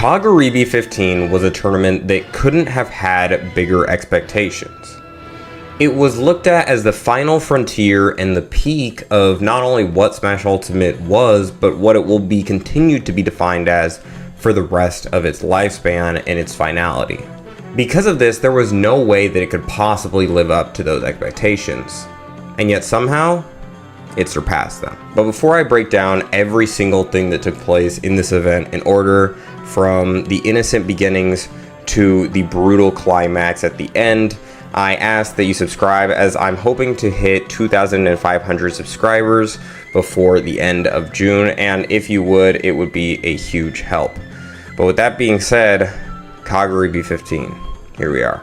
Kagaribi 15 was a tournament that couldn't have had bigger expectations. It was looked at as the final frontier and the peak of not only what Smash Ultimate was, but what it will be continued to be defined as for the rest of its lifespan and its finality. Because of this, there was no way that it could possibly live up to those expectations. And yet somehow, it surpassed them. But before I break down every single thing that took place in this event in order from the innocent beginnings to the brutal climax at the end, I ask that you subscribe, as I'm hoping to hit 2,500 subscribers before the end of June, and if you would, it would be a huge help. But with that being said, Kagaribi 15, here we are.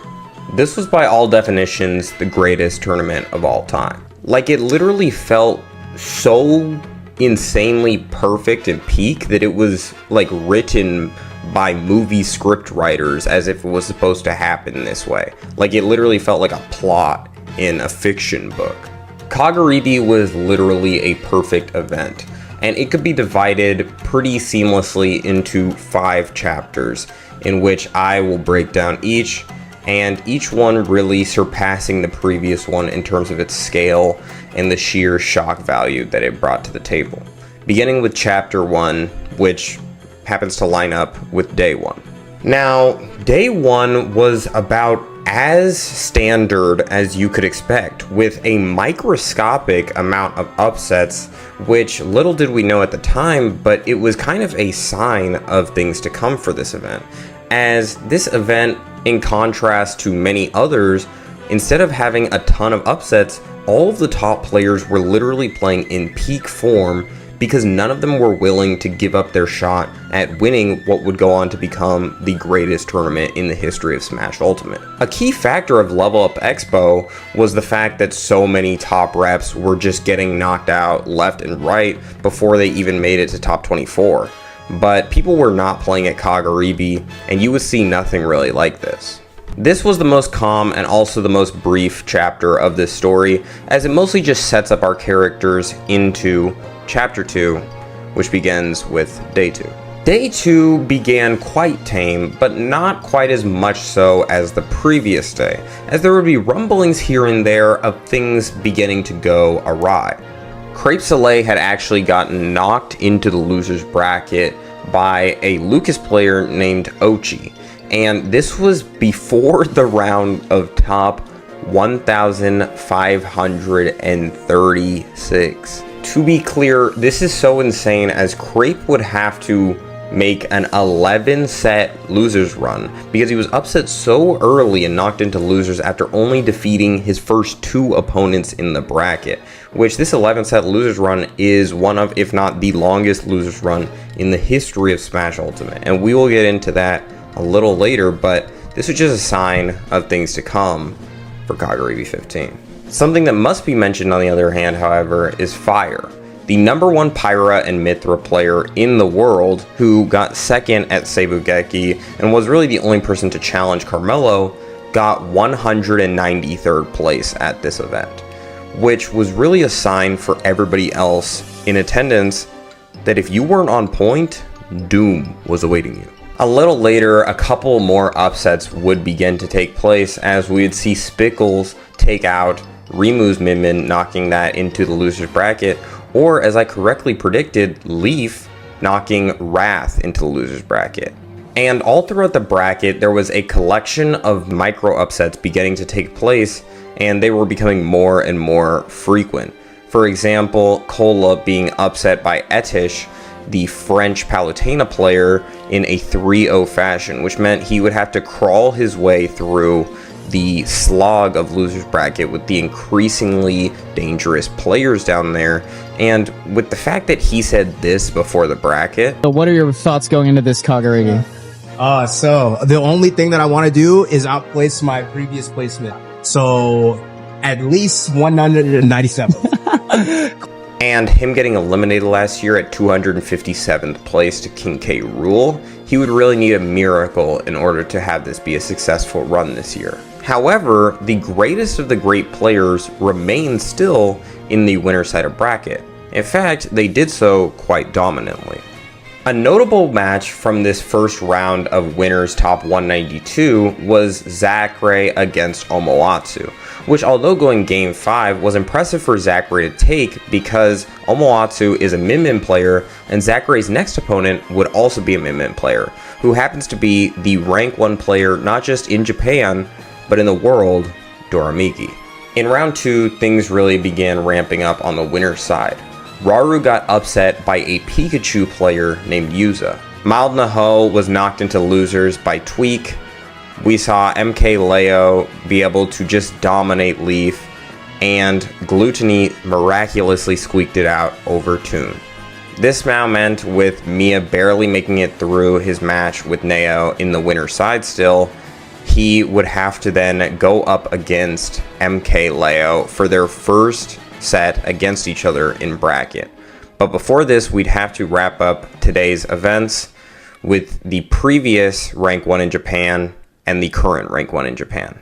This was by all definitions the greatest tournament of all time. Like, it literally felt so insanely perfect and peak that it was like written by movie script writers as if it was supposed to happen this way. Like, it literally felt like a plot in a fiction book. Kagaribi was literally a perfect event, and it could be divided pretty seamlessly into 5 chapters in which I will break down each, and each one really surpassing the previous one in terms of its scale and the sheer shock value that it brought to the table. Beginning with chapter 1, which happens to line up with day 1. Now, day 1 was about as standard as you could expect, with a microscopic amount of upsets, which little did we know at the time, but it was kind of a sign of things to come for this event. As this event, in contrast to many others, instead of having a ton of upsets, all of the top players were literally playing in peak form because none of them were willing to give up their shot at winning what would go on to become the greatest tournament in the history of Smash Ultimate. A key factor of Level Up Expo was the fact that so many top reps were just getting knocked out left and right before they even made it to top 24. But people were not playing at Kagaribi, and you would see nothing really like this. This was the most calm and also the most brief chapter of this story, as it mostly just sets up our characters into chapter 2, which begins with day 2. Day 2 began quite tame, but not quite as much so as the previous day, as there would be rumblings here and there of things beginning to go awry. Crepe Soleil had actually gotten knocked into the loser's bracket by a Lucas player named Ochi, and this was before the round of top 1,536. To be clear, this is so insane, as Crepe would have to make an 11-set losers run because he was upset so early and knocked into losers after only defeating his first 2 opponents in the bracket, which this 11-set losers run is one of, if not the longest losers run in the history of Smash Ultimate, and we will get into that a little later, but this was just a sign of things to come for Kagaribi 15. Something that must be mentioned on the other hand, however, is Fire, the #1 Pyra and Mithra player in the world, who got second at Seibugeki and was really the only person to challenge Carmelo, got 193rd place at this event, which was really a sign for everybody else in attendance that if you weren't on point, doom was awaiting you. A little later, a couple more upsets would begin to take place, as we would see Spickles take out Rimu's Min Min, knocking that into the loser's bracket, or as I correctly predicted, Leaf knocking Wrath into the loser's bracket. And all throughout the bracket, there was a collection of micro upsets beginning to take place, and they were becoming more and more frequent. For example, Cola being upset by Etish, the French Palutena player, in a 3-0 fashion, which meant he would have to crawl his way through the slog of losers bracket with the increasingly dangerous players down there. And with the fact that he said this before the bracket. So what are your thoughts going into this Kagaribi? So the only thing that I want to do is outplace my previous placement. So at least 197. And him getting eliminated last year at 257th place to King K. Rool, he would really need a miracle in order to have this be a successful run this year. However, the greatest of the great players remain still in the winner's side of bracket. In fact, they did so quite dominantly. A notable match from this first round of winners top 192 was Zachary against Omoatsu, which although going game 5 was impressive for Zachary to take because Omoatsu is a Min player and Zachary's next opponent would also be a Min player, who happens to be the rank 1 player not just in Japan, but in the world, Doramiki. In round 2, things really began ramping up on the winner's side. Raru got upset by a Pikachu player named Yuza. Mild Naho was knocked into losers by Tweak. We saw MK Leo be able to just dominate Leaf, and Gluttony miraculously squeaked it out over Toon. This now meant with Mia barely making it through his match with Neo in the winner's side still, he would have to then go up against MK Leo for their first set against each other in bracket. But before this, we'd have to wrap up today's events with the previous rank 1 in Japan and the current rank 1 in Japan.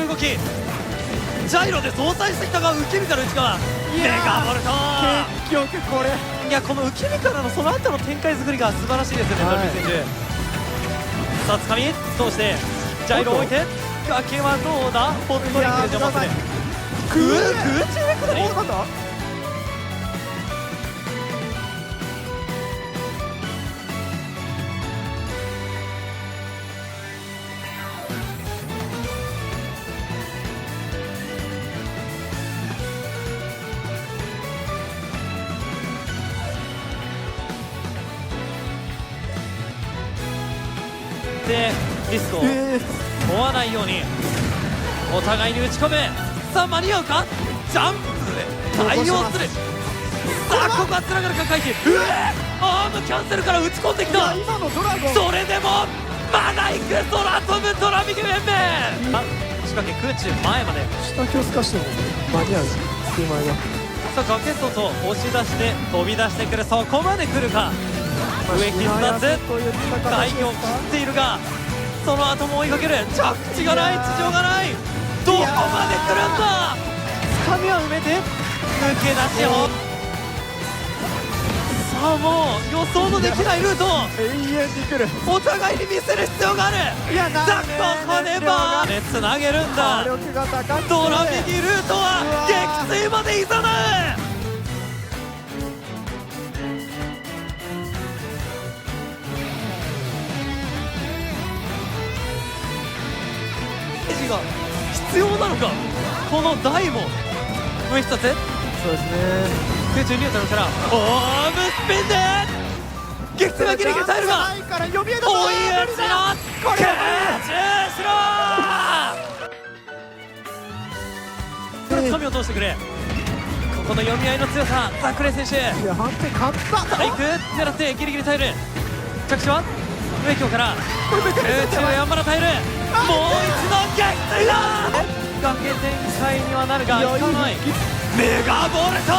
動きジャイロで相殺してきたが受け身から内側メガボルト結局これいやこの受け身からのその後の展開作りが素晴らしいですよね、ドルフィン選手。さあつかみ通してジャイロ置いて崖はどうだホットリンクで邪魔する空中で下りリスクを追わないようにお互いに打ち込む。さあ間に合うか、ジャンプで対応する。さあここはつながるか回避、アームキャンセルから打ち込んできた。それでもまだ行く、空飛ぶトラビグ面々仕掛け空中前まで下気を透かしても間に合う手前が。さあ崖外押し出して飛び出してくる、そこまで来るか。上必殺外境を切っているがその後も追いかける。着地がない、地上がない。どこまで来るんだ。つかみは埋めて抜け出しを。さあもう予想のできないルート永遠に来る。お互いに見せる必要がある。ザクと跳ねばつなげるんだ。ドラ右ルートは撃墜までいざなう。が必要なのか。この台も上一つ。そうですね。空中ニュートラルからオームスピンで撃墜がギリギリ耐えるが追い打ちの空中しろ。つかみを通してくれ。ここの読み合いの強さ、ザクレイ選手。いや判定勝った。体育狙ってギリギリ耐える。着地は上京から空中山田耐える。もう一度撃墜だ。崖展開にはなるがいかない。メガボルト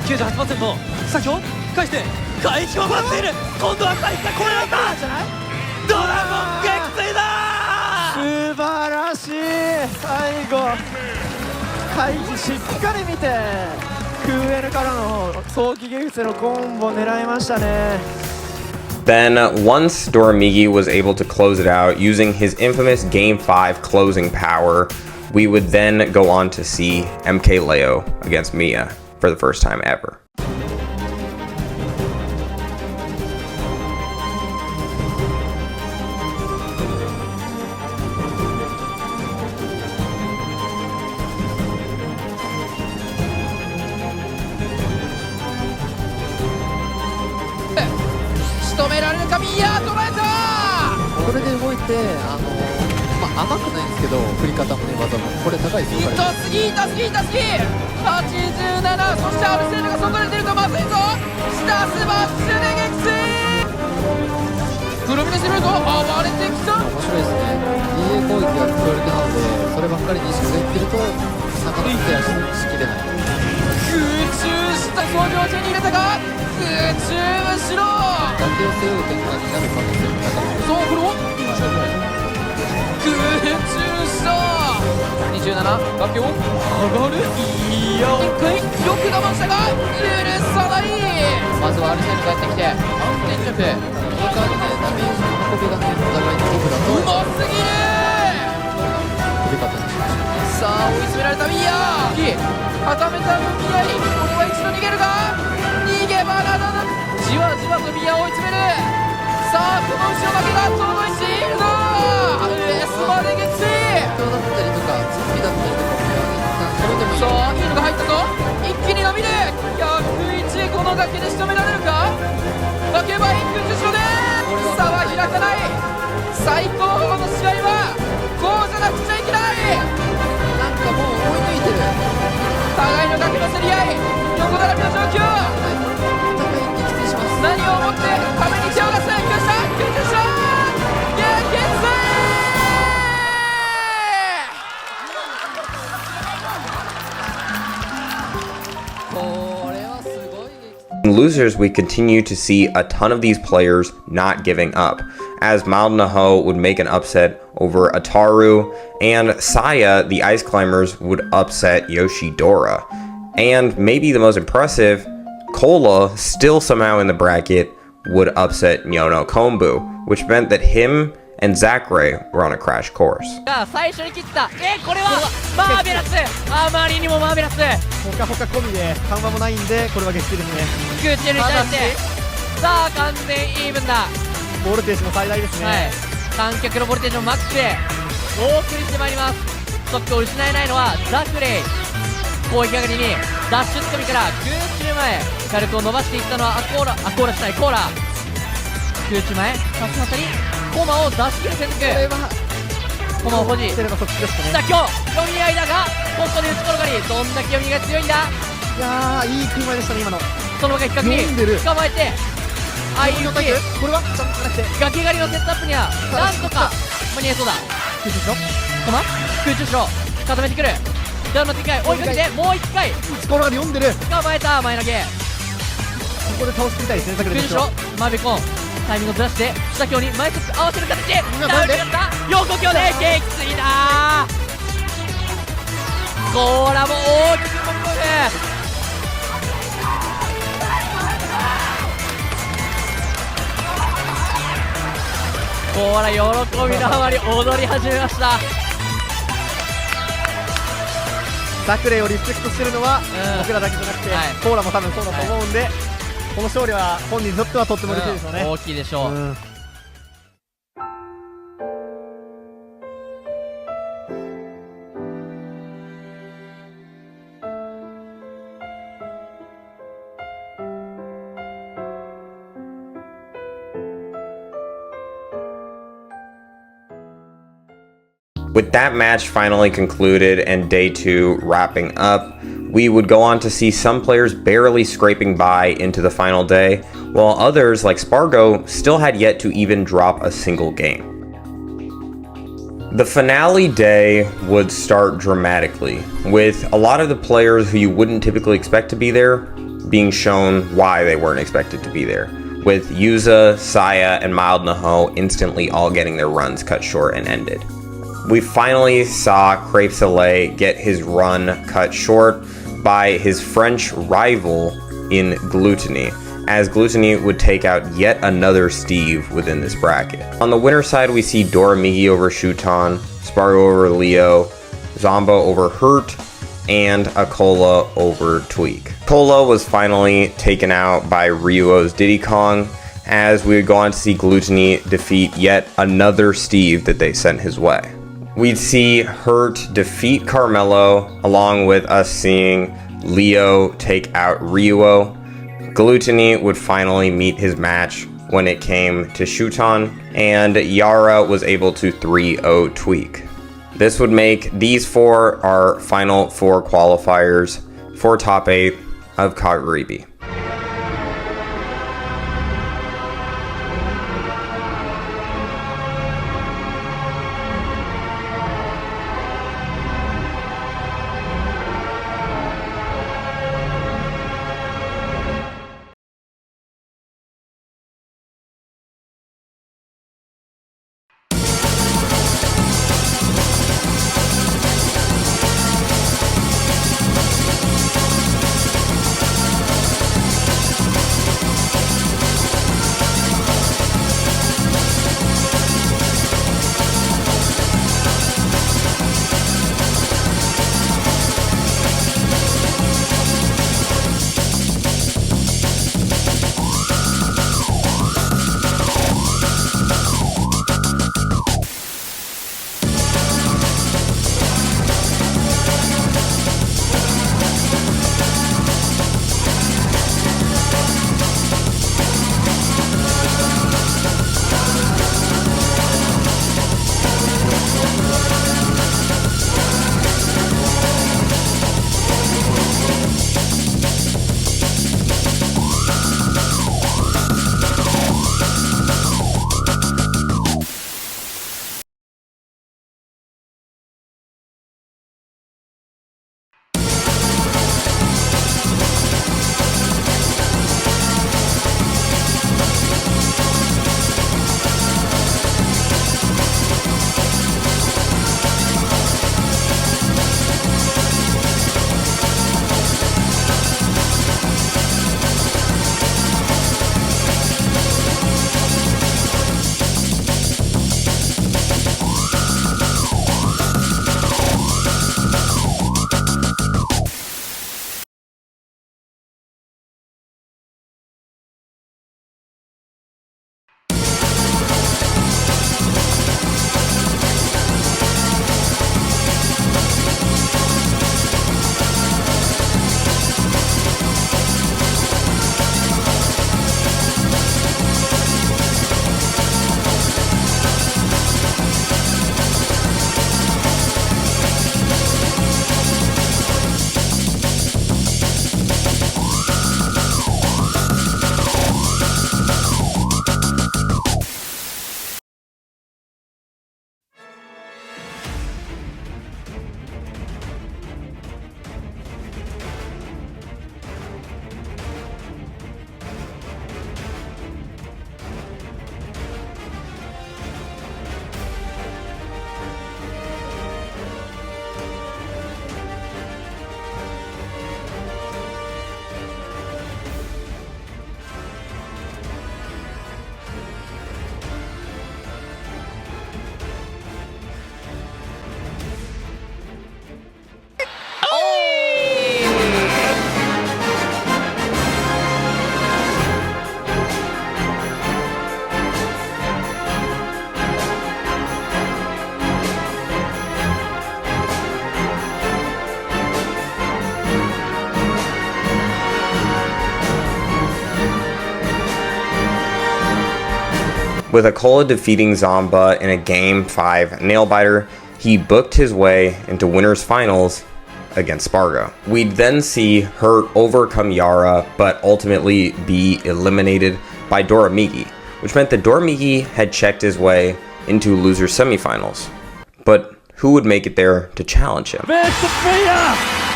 98%先を返して回避を待っている。今度は回避がこれだった。ドラゴン撃墜だ。素晴らしい。最後回避しっかり見て空エルからの早期撃墜のコンボ狙いましたね。Then, once Doramigi was able to close it out using his infamous Game 5 closing power, we would then go on to see MK Leo against Mia for the first time ever. 仕留められるか。ミヤ捉えた。これで動いて甘くないんですけど振り方もね技もこれ高いですよ。痛すぎ87、そしてアルセーヌが外に出るとまずいぞ。下スマッシュで撃墜。プロミネスルート暴れてきた。面白いですね。DA 攻撃が強力なのでそればっかりに意識がいってるとなかなかケアしきれない。空中した装備を手に入れたが空中後ろ打球を背負う展開になる可能性も高い。そうこれを空中した27打球を上がる。いや一回よく我慢したが許さない。まずはアルセーヌ帰ってきて連着このカードねダメージの運びがねお互いに僕だとうますぎる。飛び方にしましょう。さあ追い詰められたミヤ固めたミヤにこれは一度逃げるが逃げ場などなくじわじわとミヤを追い詰める。さあこの後ろ負けが届いシールドエスまで撃墜。だったりとか突っ張りだったりとかもそれでもいい。さあヒールが入ったぞ。一気に伸びる101。この崖で仕留められるか。崖は一分後ろで差は開かない。最高峰の試合はこうじゃなくちゃいけない。なんかもう追い抜いてる。互いの崖の競り合い横並びの状況。お互いにきついします。何を思って壁に手を出す。空中した激突。これはすごい激突。In losers, we continue to see a ton of these players not giving up, as Mild Naho would make an upset over Ataru, and Saya, the Ice Climbers, would upset Yoshidora. And maybe the most impressive, Cola, still somehow in the bracket, would upset Nyono Kombu, which meant that him and Zachary were on a crash course. 最初に切ったこれはマーベラス。あまりにもマーベラス。ほかほか込みで緩和もないんでこれは激痛ですね。空中に対してさあ完全イーブンだ。ボルテージも最大ですね。はい、観客のボルテージもマックスでお送りしてまいります。速度を失えないのはザクレイ。攻撃上がりにダッシュつかみから空中前火力を伸ばしていったのはコーラしないコーラ。空中前さすがたりコマを出し切る選択。コマを保持してればそっちですね。さあ今日読み合いだが本当に打ち転がりどんだけ読みが強いんだ。いやーいい車でしたね今の。そのまま比較に読んでる捕まえてのタイプこれはちゃんとなくて崖狩りのセットアップにはなんとか間に合いそうだ。空中しろコマ空中しろ固めてくる。ダウンの展開追いかけてもう一回打ち転がり読んでる。捕まえた前投げ。ここで倒してみたいですね。空中しろマーベコンタイミングをずらして下強に前ス合わせる形でダウンになった横強で撃墜だ。コーラも大きく飛び込む。コーラ喜びのあまり踊り始めました。ザクレイをリスペクトしてるのは、僕らだけじゃなくて、はいコーラも多分そうだと思うんで、この勝利は本人にとってはとっても嬉しいでしょうね。大きいでしょう。With that match finally concluded and day 2 wrapping up, we would go on to see some players barely scraping by into the final day, while others, like Spargo, still had yet to even drop a single game. The finale day would start dramatically, with a lot of the players who you wouldn't typically expect to be there being shown why they weren't expected to be there, with Yuza, Saya, and Mild Naho instantly all getting their runs cut short and ended. We finally saw Crepe Soleil get his run cut short by his French rival in Gluttony, as Gluttony would take out yet another Steve within this bracket. On the winner side, we see Doramigi over Shuton, Spargo over Leo, Zombo over Hurt, and Akola over Tweak. Kola was finally taken out by Ryuo's Diddy Kong, as we would go on to see Gluttony defeat yet another Steve that they sent his way. We'd see Hurt defeat Carmelo, along with us seeing Leo take out Ryuo. Gluttony would finally meet his match when it came to Shuton, and Yara was able to 3-0 tweak. This would make these 4 our final 4 qualifiers for top 8 of Kagaribi. With Akola defeating Zamba in a Game 5 nail-biter, he booked his way into winners finals against Spargo. We'd then see her overcome Yara, but ultimately be eliminated by Doramiki, which meant that Doramiki had checked his way into loser semifinals. But who would make it there to challenge him? Best player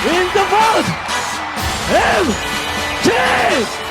in the world, MTV!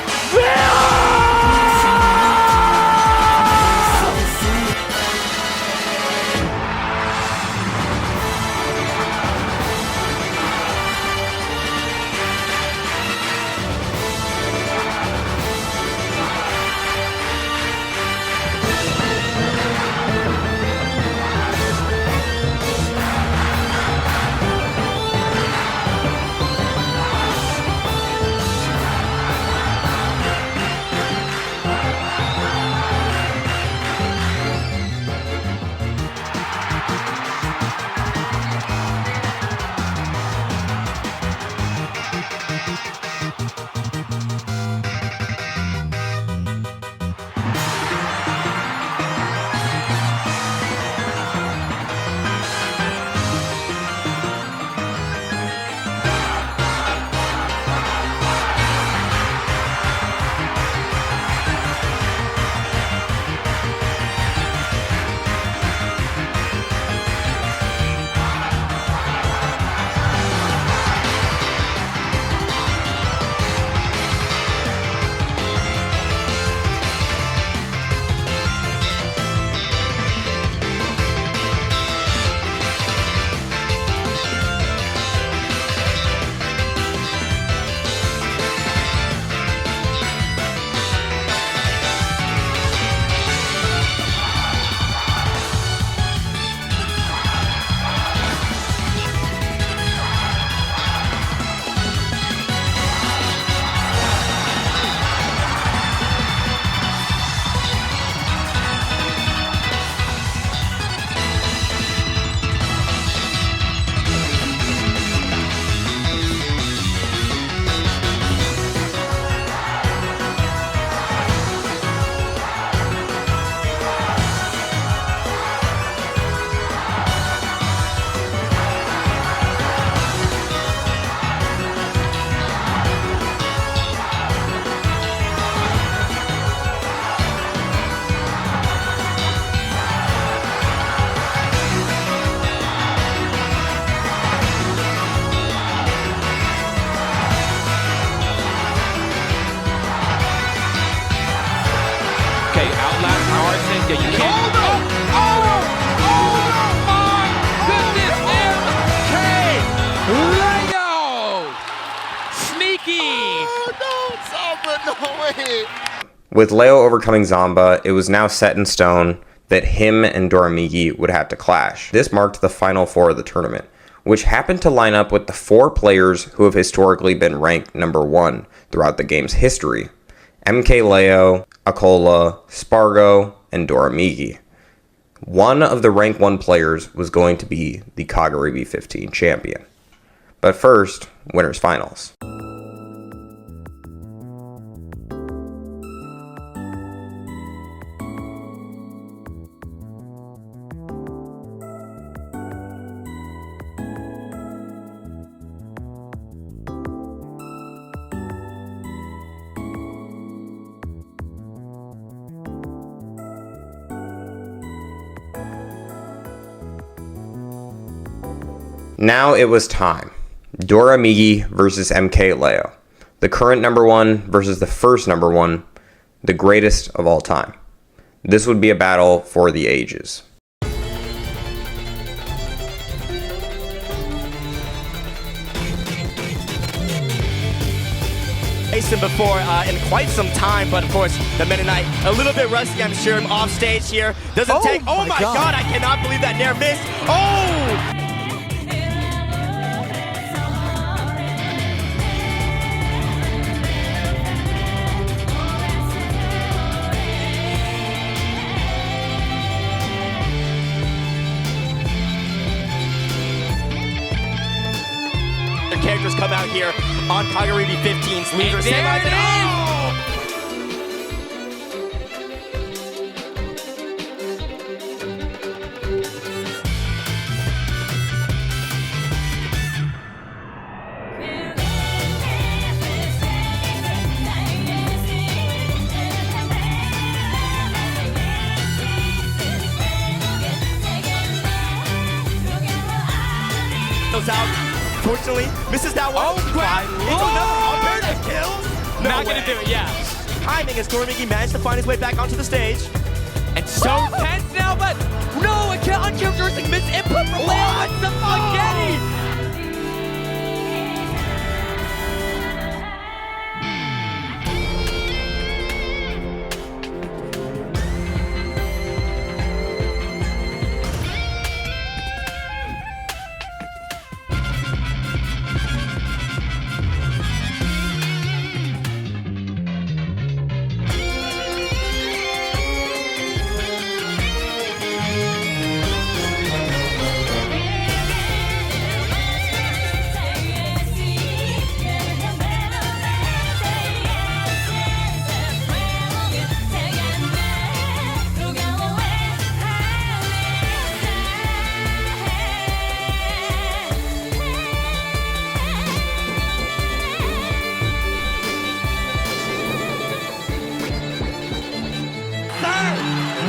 Yeah, you can't. With Leo overcoming Zamba, it was now set in stone that him and Doramigi would have to clash. This marked the final four of the tournament, which happened to line up with the four players who have historically been ranked number one throughout the game's history: MKLeo, Akola, Spargo, and Doramigi. One of the rank 1 players was going to be the Kagaribi 15 champion. But first, winners finals. Now it was time. Doramigi versus MKLeo. The current number 1 versus the first number 1, the greatest of all time. This would be a battle for the ages. Him before in quite some time, but of course the Mennonite a little bit rusty, I'm sure. Off stage here doesn't take. Oh my god, I cannot believe that Nair missed. Oh! Their characters come out here on Kagaribi 15's loser. Goes out. Fortunately, misses that one. Oh, grab! Into another alternative kill. Not gonna do it, yeah. Timing as Doramigi managed to find his way back onto the stage. And so tense now, but no, a uncharacteristic misinput from Leo with the spaghetti!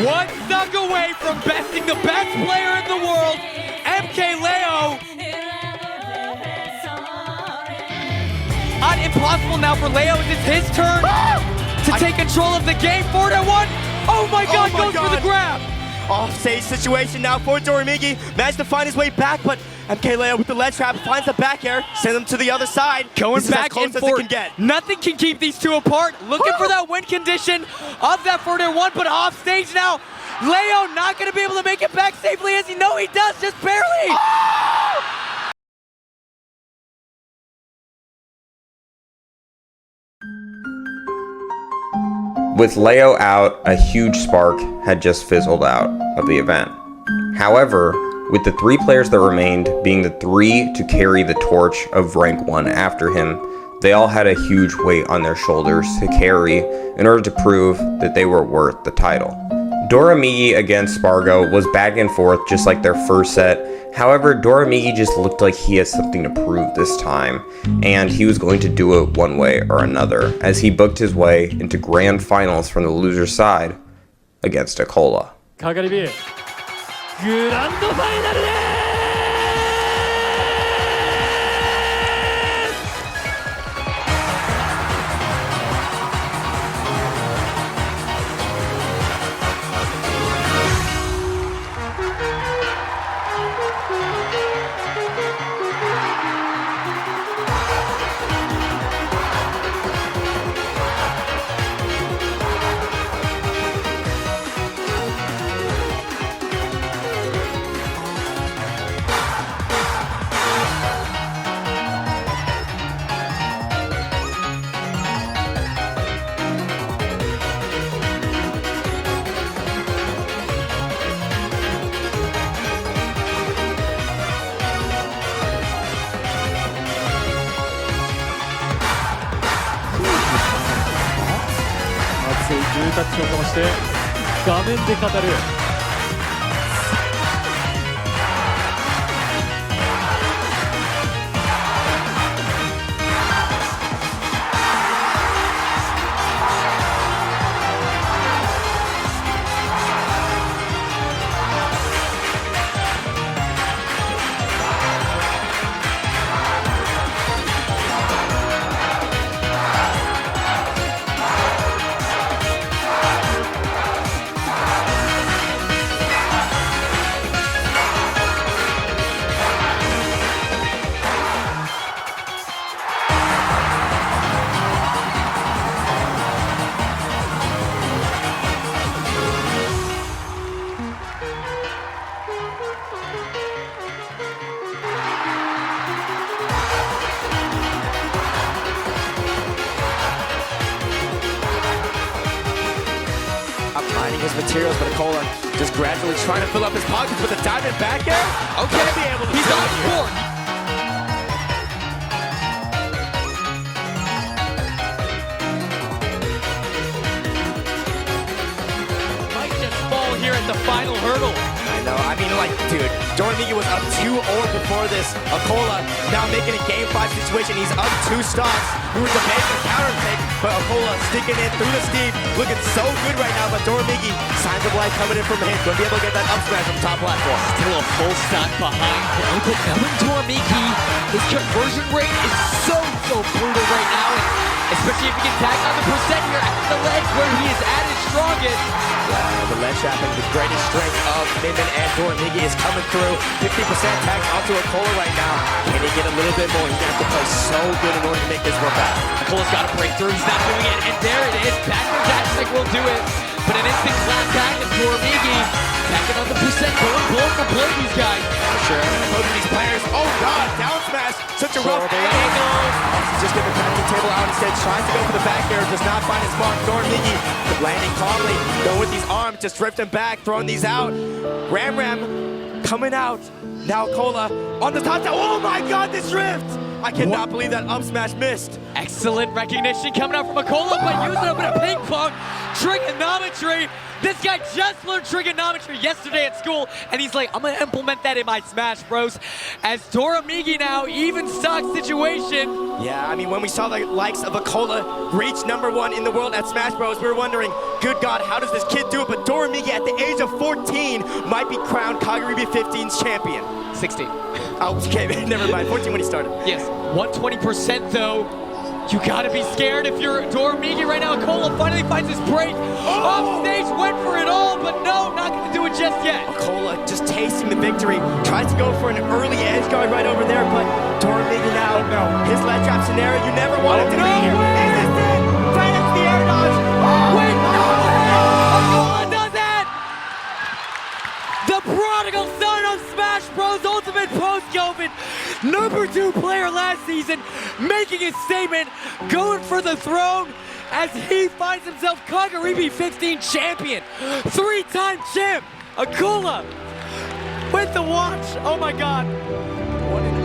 One suck away from besting the best player in the world, MKLeo. Not impossible now for Leo. It's his turn to take control of the game. 4-1. Oh my god, goes for the grab. Off-stage situation now for Doramigi. Managed to find his way back, but MKLeo with the ledge trap finds the back air, sends him to the other side. Going this back is as in close for as it can get. Nothing can keep these two apart. Looking for that win condition of that 4-1, but off stage now. Leo not going to be able to make it back safely as he does, just barely. With Leo out, a huge spark had just fizzled out of the event. However, with the 3 players that remained being the 3 to carry the torch of rank 1 after him, they all had a huge weight on their shoulders to carry in order to prove that they were worth the title. Doramigi against Spargo was back and forth just like their first set. However, Doramigi just looked like he had something to prove this time, and he was going to do it one way or another as he booked his way into grand finals from the loser side against Akola. Kagaribi, グランドファイナルです。グータッチをかまして画面で語る。Mining his materials, but Akola just gradually trying to fill up his pockets with a diamond back air. Okay, be able to He's on board. Might just fall here at the final hurdle. I know, I mean, like, dude, Dormigi was up 2-0 before this. Akola now making a game 5 situation. He's up 2 stocks. We were debating a counter pick, but Akola sticking in through the steam, looking so good right now. But Dormigi, signs of life coming in from him. Going to be able to get that up smash from top platform. Still a full stock behind Uncle Kevin Dormigi. His conversion rate is so brutal right now. And especially if he can tag on the percent here at the ledge where he is at his strongest. The ledge trapping, the greatest strength of Minmin and Dormigi is coming through. 50% tags onto Akola right now. Can he get a little bit more? He's going to have to play so good in order to make this work out. Akola's got to break through. He's not doing it. And there it is. Backdoor dash stick will do it. But an instant flat tag to Dormigi. Tagging on the percent. Going blow for blow these guys. For sure. And both of these players. Oh God, down smash. Such a rough angle. Just get the penalty table out instead. Trying to go for the back air. Does not find his mark. Dormigi landing calmly. Going with these arms. Just drifting back. Throwing these out. Ram coming out. Now Akola on the top. Oh my God, this drift. I cannot believe that up smash missed. Excellent recognition coming out from Akola, but using up in a ping pong trigonometry. This guy just learned trigonometry yesterday at school, and he's like, I'm gonna implement that in my Smash Bros. As Dormigi now, even stock situation. Yeah, I mean, when we saw the likes of Akola reach #1 in the world at Smash Bros, we were wondering, good God, how does this kid do it? But Dormigi at the age of 14 might be crowned Kagaribi 15's champion. 16. Oh, okay, never mind, 14 when he started. Yes, 120% though. You gotta be scared if you're Dormigi right now. Akola finally finds his break. Off stage, went for it all, but no, not gonna do it just yet. Akola just tasting the victory. Tries to go for an early edge guard right over there, but Dormigi now, his ledge trap scenario, you never wanted to be here. Is this it? Right into the air dodge. Wait, no! Akola does it! The prodigal son of Smash Bros. Ultimate post-COVID. #2 player last season, making his statement, going for the throne as he finds himself Kagaribi 15 champion. 3-time champ, Akola with the watch. Oh my God. What an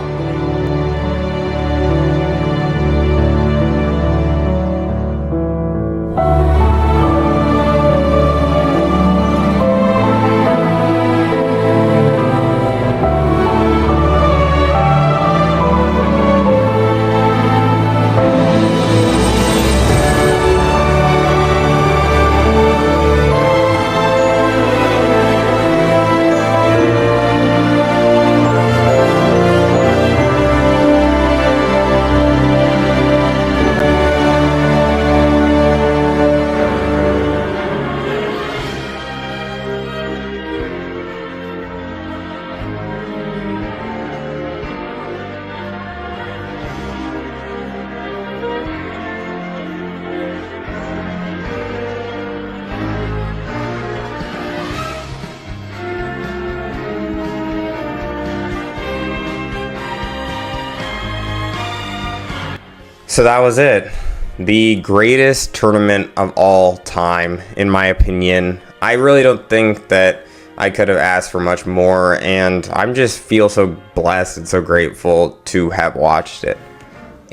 So that was it. The greatest tournament of all time, in my opinion. I really don't think that I could have asked for much more, and I just feel so blessed and so grateful to have watched it.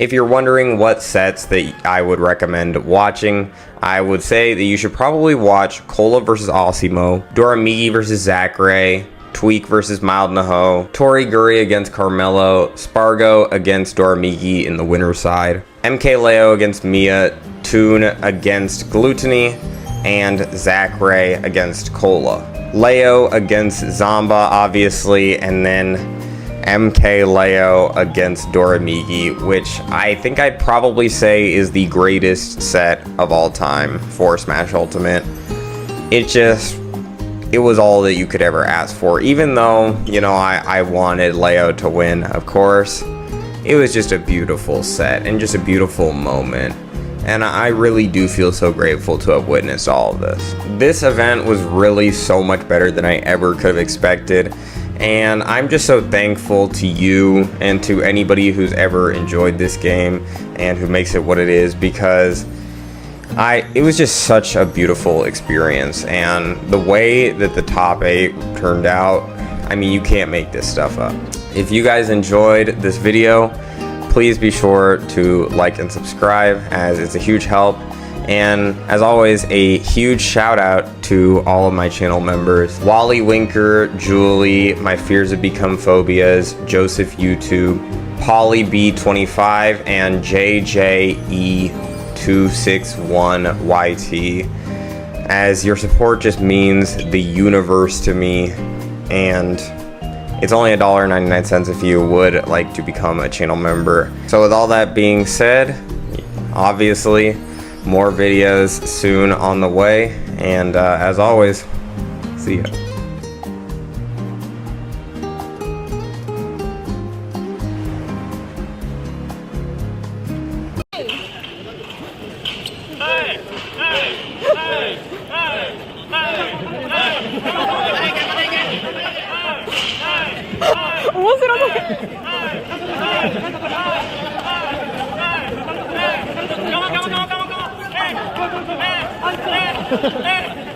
If you're wondering what sets that I would recommend watching, I would say that you should probably watch Cola vs. Osimo, Doramigi vs. Zachary, Tweak versus Mild Naho, Toriguri against Carmelo, Spargo against Doramigi in the winner's side, MK Leo against Mia, Toon against Gluttony, and Zachary against Cola. Leo against Zamba, obviously, and then MK Leo against Doramigi, which I think I'd probably say is the greatest set of all time for Smash Ultimate. It was all that you could ever ask for, even though, you know, I wanted Leo to win, of course. It was just a beautiful set and just a beautiful moment. And I really do feel so grateful to have witnessed all of this. This event was really so much better than I ever could have expected. And I'm just so thankful to you and to anybody who's ever enjoyed this game and who makes it what it is, because it was just such a beautiful experience. And the way that the top 8 turned out, I mean, you can't make this stuff up. If you guys enjoyed this video, please be sure to like and subscribe, as it's a huge help. And as always, a huge shout out to all of my channel members: Wally Winker, Julie, My Fears Have Become Phobias, Joseph YouTube, Polly B25, and JJE261YT, as your support just means the universe to me. And it's only $1.99 if you would like to become a channel member. So with all that being said, obviously more videos soon on the way, and as always, see ya. Come on.